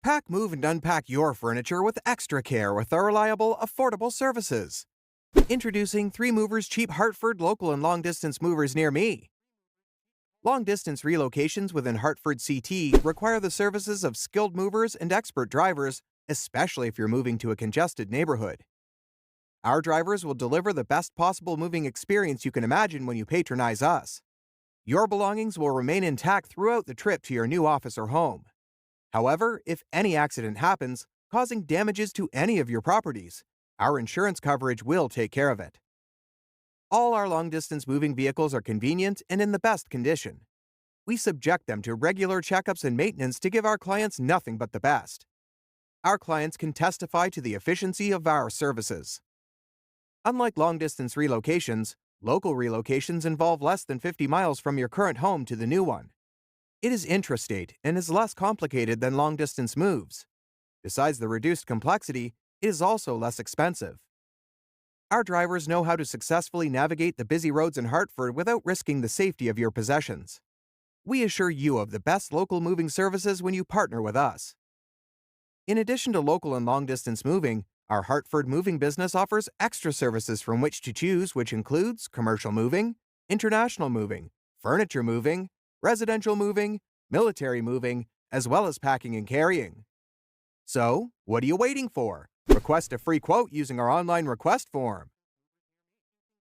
Pack, move, and unpack your furniture with extra care with our reliable, affordable services. Introducing 3 Movers Cheap Hartford local and long-distance movers near me. Long-distance relocations within Hartford CT require the services of skilled movers and expert drivers, especially if you're moving to a congested neighborhood. Our drivers will deliver the best possible moving experience you can imagine when you patronize us. Your belongings will remain intact throughout the trip to your new office or home. However, if any accident happens, causing damages to any of your properties, our insurance coverage will take care of it. All our long-distance moving vehicles are convenient and in the best condition. We subject them to regular checkups and maintenance to give our clients nothing but the best. Our clients can testify to the efficiency of our services. Unlike long-distance relocations, local relocations involve less than 50 miles from your current home to the new one. It is intrastate and is less complicated than long-distance moves. Besides the reduced complexity, it is also less expensive. Our drivers know how to successfully navigate the busy roads in Hartford without risking the safety of your possessions. We assure you of the best local moving services when you partner with us. In addition to local and long-distance moving, our Hartford moving business offers extra services from which to choose, which includes commercial moving, international moving, furniture moving, residential moving, military moving, as well as packing and carrying. So, what are you waiting for? Request a free quote using our online request form.